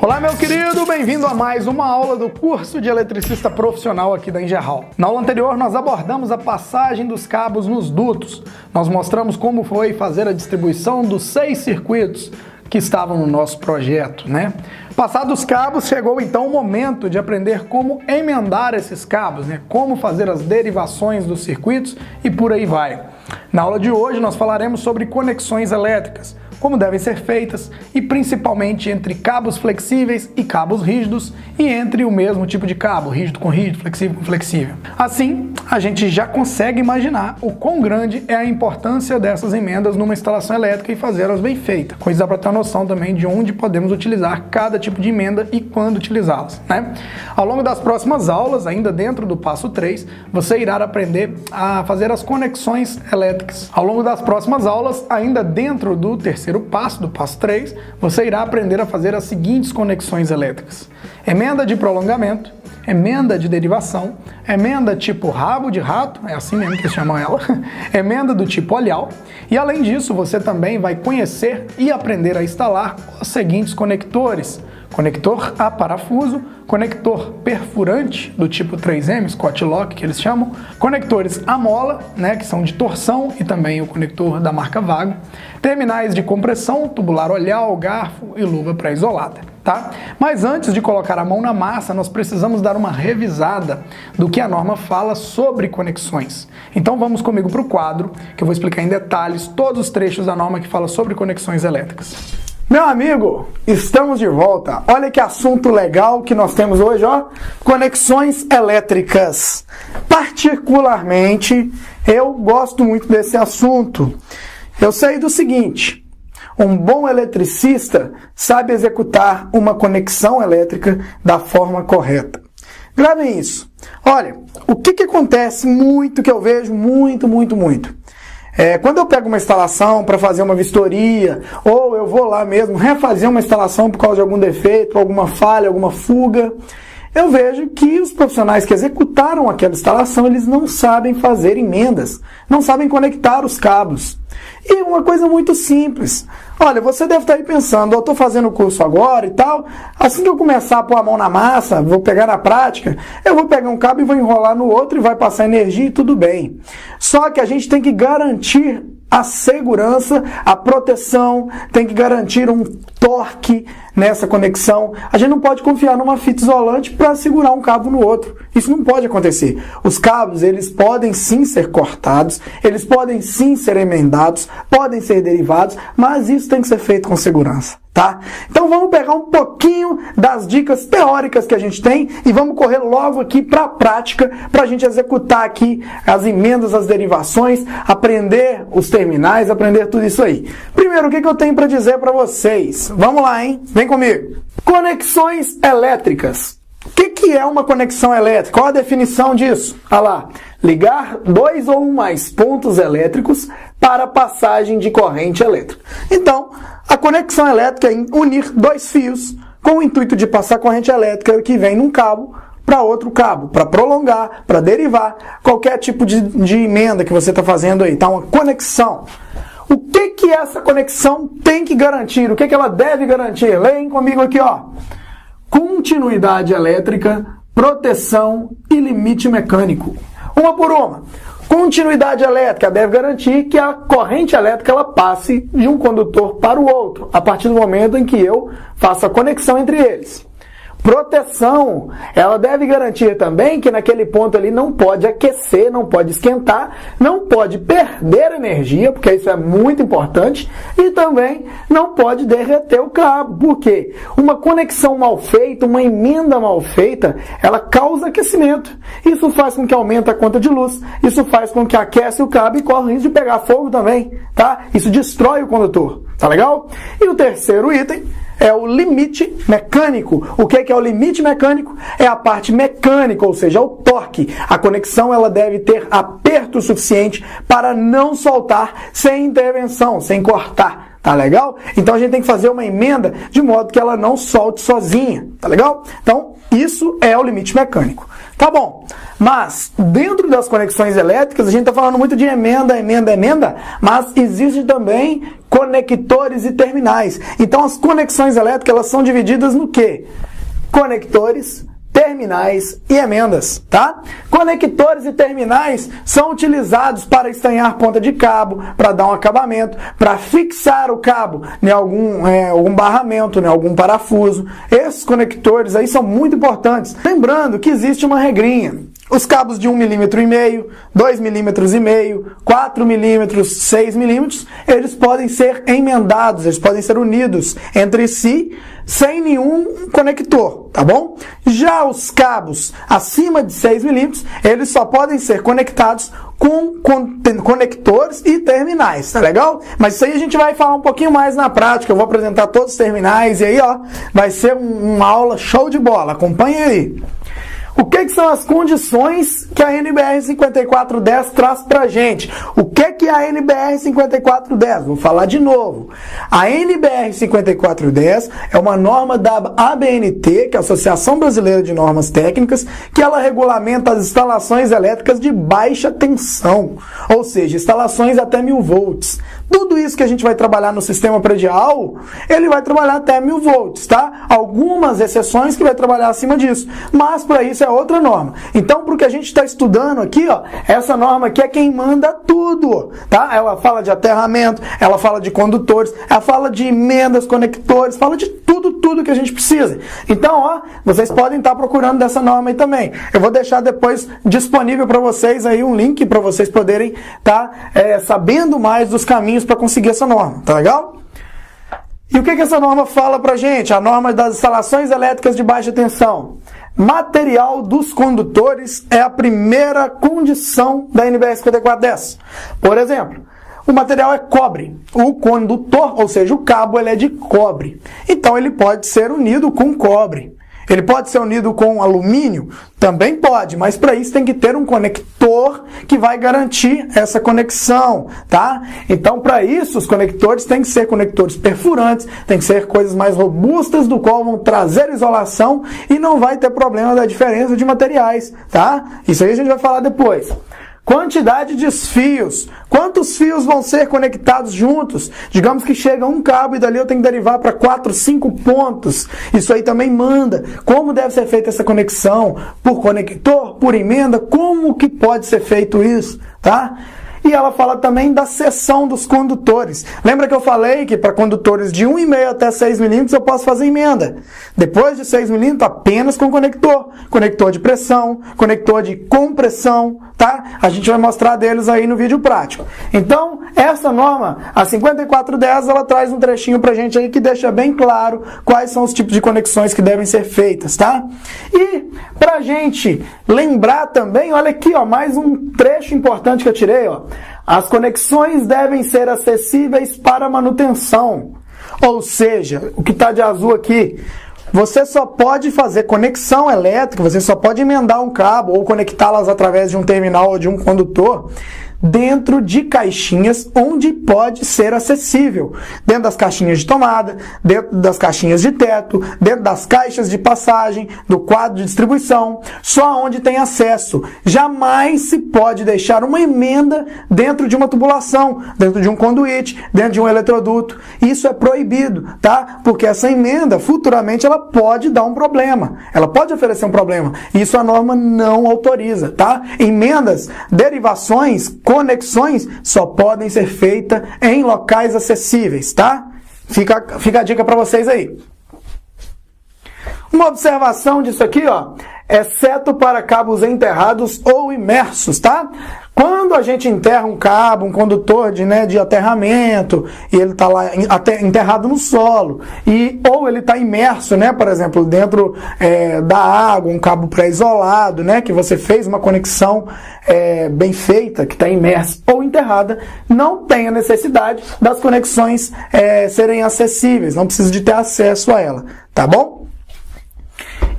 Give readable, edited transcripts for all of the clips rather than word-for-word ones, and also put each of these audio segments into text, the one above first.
Olá, meu querido, bem-vindo a mais uma aula do curso de eletricista profissional aqui da Ingerhall. Na aula anterior, nós abordamos a passagem dos cabos nos dutos. Nós mostramos como foi fazer a distribuição dos 6 circuitos que estavam no nosso projeto, né? Passados os cabos, chegou então o momento de aprender como emendar esses cabos, né? Como fazer as derivações dos circuitos e por aí vai. Na aula de hoje, nós falaremos sobre conexões elétricas, como devem ser feitas e principalmente entre cabos flexíveis e cabos rígidos e entre o mesmo tipo de cabo, rígido com rígido, flexível com flexível. Assim, a gente já consegue imaginar o quão grande é a importância dessas emendas numa instalação elétrica e fazê-las bem feitas. Com isso dá para ter uma noção também de onde podemos utilizar cada tipo de emenda e quando utilizá-las, né? Ao longo das próximas aulas, ainda dentro do passo 3, você irá aprender a fazer as conexões elétricas. Ao longo das próximas aulas, ainda dentro do terceiro passo, do passo 3, você irá aprender a fazer as seguintes conexões elétricas: emenda de prolongamento, emenda de derivação, emenda tipo rabo de rato, é assim mesmo que eles chamam ela, emenda do tipo olhal, e além disso você também vai conhecer e aprender a instalar os seguintes conectores: conector a parafuso, conector perfurante do tipo 3M, Scott Lock que eles chamam, conectores a mola, né, que são de torção, e também o conector da marca Vago, terminais de compressão, tubular olhal, garfo e luva pré-isolada, tá? Mas antes de colocar a mão na massa, nós precisamos dar uma revisada do que a norma fala sobre conexões. Então vamos comigo para o quadro, que eu vou explicar em detalhes todos os trechos da norma que fala sobre conexões elétricas. Meu amigo, estamos de volta. Olha que assunto legal que nós temos hoje, ó. Conexões elétricas. Particularmente, eu gosto muito desse assunto. Eu sei do seguinte: um bom eletricista sabe executar uma conexão elétrica da forma correta. Gravem isso. Olha, o que acontece muito, que eu vejo muito. Quando eu pego uma instalação para fazer uma vistoria, ou eu vou lá mesmo refazer uma instalação por causa de algum defeito, alguma falha, alguma fuga, eu vejo que os profissionais que executaram aquela instalação, eles não sabem fazer emendas, não sabem conectar os cabos. E uma coisa muito simples. Olha, você deve estar aí pensando: eu estou fazendo o curso agora e tal, assim que eu começar a pôr a mão na massa, vou pegar na prática, eu vou pegar um cabo e vou enrolar no outro e vai passar energia e tudo bem. Só que a gente tem que garantir a segurança, a proteção, tem que garantir um torque nessa conexão. A gente não pode confiar numa fita isolante para segurar um cabo no outro. Isso não pode acontecer. Os cabos, eles podem sim ser cortados, eles podem sim ser emendados, podem ser derivados, mas isso tem que ser feito com segurança, tá? Então vamos pegar um pouquinho das dicas teóricas que a gente tem e vamos correr logo aqui para a prática, para a gente executar aqui as emendas, as derivações, aprender os terminais, aprender tudo isso aí. Primeiro, o que eu tenho para dizer para vocês? Vamos lá, hein? Vem comigo. Conexões elétricas. O que é uma conexão elétrica? Qual a definição disso? Olha lá. Ligar 2 ou mais pontos elétricos para passagem de corrente elétrica. Então, a conexão elétrica é unir 2 fios com o intuito de passar corrente elétrica que vem num cabo para outro cabo, para prolongar, para derivar, qualquer tipo de emenda que você está fazendo aí. Então, uma conexão. O que essa conexão tem que garantir? O que ela deve garantir? Leem comigo aqui, ó. Continuidade elétrica, proteção e limite mecânico. Uma por uma. Continuidade elétrica deve garantir que a corrente elétrica ela passe de um condutor para o outro, a partir do momento em que eu faço a conexão entre eles. Proteção, ela deve garantir também que naquele ponto ali não pode aquecer, não pode esquentar, não pode perder energia, porque isso é muito importante, e também não pode derreter o cabo, porque uma conexão mal feita, uma emenda mal feita, ela causa aquecimento. Isso faz com que aumente a conta de luz, isso faz com que aquece o cabo e corre o risco de pegar fogo também, tá? Isso destrói o condutor, tá legal? E o terceiro item é o limite mecânico. O que é o limite mecânico? É a parte mecânica, ou seja, o torque. A conexão ela deve ter aperto suficiente para não soltar sem intervenção, sem cortar. tá legal? Então a gente tem que fazer uma emenda de modo que ela não solte sozinha, tá legal? Então isso é o limite mecânico. Tá bom, mas dentro das conexões elétricas a gente está falando muito de emenda, mas existe também conectores e terminais. Então as conexões elétricas elas são divididas no quê? Conectores, terminais e emendas, tá? Conectores e terminais são utilizados para estanhar ponta de cabo, para dar um acabamento, para fixar o cabo em algum barramento, em algum parafuso. Esses conectores aí são muito importantes. Lembrando que existe uma regrinha. Os cabos de 1,5 mm, 2,5 mm, 4 mm, 6 mm, eles podem ser emendados, eles podem ser unidos entre si sem nenhum conector, tá bom? Já os cabos acima de 6 mm, eles só podem ser conectados com conectores e terminais, tá legal? Mas isso aí a gente vai falar um pouquinho mais na prática, eu vou apresentar todos os terminais e aí, ó, vai ser uma aula show de bola, acompanhe aí. O que são as condições que a NBR 5410 traz pra gente? O que é a NBR 5410? Vou falar de novo. A NBR 5410 é uma norma da ABNT, que é a Associação Brasileira de Normas Técnicas, que ela regulamenta as instalações elétricas de baixa tensão, ou seja, instalações até 1000 volts. Tudo isso que a gente vai trabalhar no sistema predial, ele vai trabalhar até 1000 volts, tá? Algumas exceções que vai trabalhar acima disso, mas para isso é outra norma. Então, para o que a gente está estudando aqui, ó, essa norma aqui é quem manda tudo, tá? Ela fala de aterramento, ela fala de condutores, ela fala de emendas, conectores, fala de tudo que a gente precisa. Então, ó, vocês podem estar procurando dessa norma aí também. Eu vou deixar depois disponível para vocês aí um link para vocês poderem estar sabendo mais dos caminhos para conseguir essa norma, tá legal? E o que essa norma fala pra gente? A norma das instalações elétricas de baixa tensão. Material dos condutores é a primeira condição da NBR 5410. Por exemplo, o material é cobre. O condutor, ou seja, o cabo, ele é de cobre. Então ele pode ser unido com cobre. Ele pode ser unido com alumínio? Também pode, mas para isso tem que ter um conector que vai garantir essa conexão, tá? Então, para isso, os conectores têm que ser conectores perfurantes, tem que ser coisas mais robustas, do qual vão trazer isolação e não vai ter problema da diferença de materiais, tá? Isso aí a gente vai falar depois. Quantidade de fios. Quantos fios vão ser conectados juntos? Digamos que chega um cabo e dali eu tenho que derivar para 4, 5 pontos. Isso aí também manda. Como deve ser feita essa conexão? Por conector? Por emenda? Como que pode ser feito isso? Tá? E ela fala também da seção dos condutores. Lembra que eu falei que para condutores de 1,5 até 6 mm eu posso fazer emenda. Depois de 6 mm apenas com conector. Conector de pressão, conector de compressão, tá? A gente vai mostrar deles aí no vídeo prático. Então, essa norma, a 5410, ela traz um trechinho pra gente aí que deixa bem claro quais são os tipos de conexões que devem ser feitas, tá? E pra gente lembrar também, olha aqui, ó, mais um trecho importante que eu tirei, ó. As conexões devem ser acessíveis para manutenção. Ou seja, o que está de azul aqui, você só pode fazer conexão elétrica, você só pode emendar um cabo ou conectá-las através de um terminal ou de um condutor dentro de caixinhas onde pode ser acessível. Dentro das caixinhas de tomada, dentro das caixinhas de teto, dentro das caixas de passagem, do quadro de distribuição, só onde tem acesso. Jamais se pode deixar uma emenda dentro de uma tubulação, dentro de um conduíte, dentro de um eletroduto. Isso é proibido, tá? Porque essa emenda, futuramente, ela pode dar um problema. Ela pode oferecer um problema. Isso a norma não autoriza, tá? Emendas, derivações, conexões só podem ser feitas em locais acessíveis, tá? Fica a dica para vocês aí. Uma observação disso aqui, ó, exceto para cabos enterrados ou imersos, tá? Quando a gente enterra um cabo, um condutor de aterramento, e ele está lá enterrado no solo, ou ele está imerso, né, por exemplo, dentro da água, um cabo pré-isolado, né, que você fez uma conexão bem feita, que está imersa ou enterrada, não tem a necessidade das conexões serem acessíveis, não precisa de ter acesso a ela, tá bom?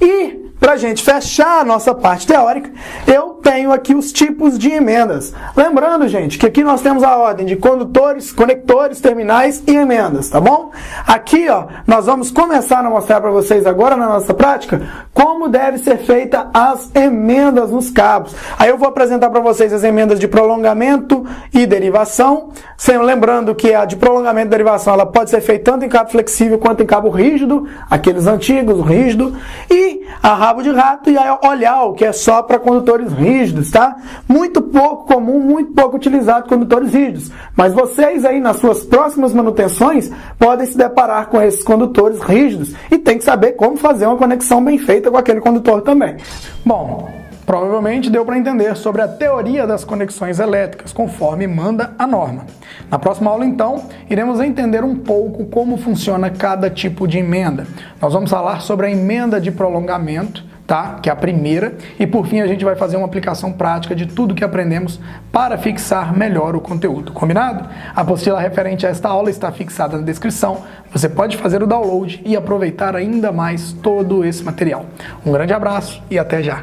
E, para a gente fechar a nossa parte teórica, eu tenho aqui os tipos de emendas. Lembrando, gente, que aqui nós temos a ordem de condutores, conectores, terminais e emendas, tá bom? Aqui, ó, nós vamos começar a mostrar para vocês agora na nossa prática como deve ser feita as emendas nos cabos. Aí eu vou apresentar para vocês as emendas de prolongamento e derivação, lembrando que a de prolongamento e derivação ela pode ser feita tanto em cabo flexível quanto em cabo rígido, aqueles antigos, rígido, e a rabo de rato e a olhal, que é só para condutores rígidos, tá? Muito pouco comum, muito pouco utilizado condutores rígidos, mas vocês aí nas suas próximas manutenções podem se deparar com esses condutores rígidos e tem que saber como fazer uma conexão bem feita com aquele condutor também. Bom, provavelmente deu para entender sobre a teoria das conexões elétricas, conforme manda a norma. Na próxima aula, então, iremos entender um pouco como funciona cada tipo de emenda. Nós vamos falar sobre a emenda de prolongamento, tá? Que é a primeira, e por fim a gente vai fazer uma aplicação prática de tudo que aprendemos para fixar melhor o conteúdo. Combinado? A apostila referente a esta aula está fixada na descrição. Você pode fazer o download e aproveitar ainda mais todo esse material. Um grande abraço e até já!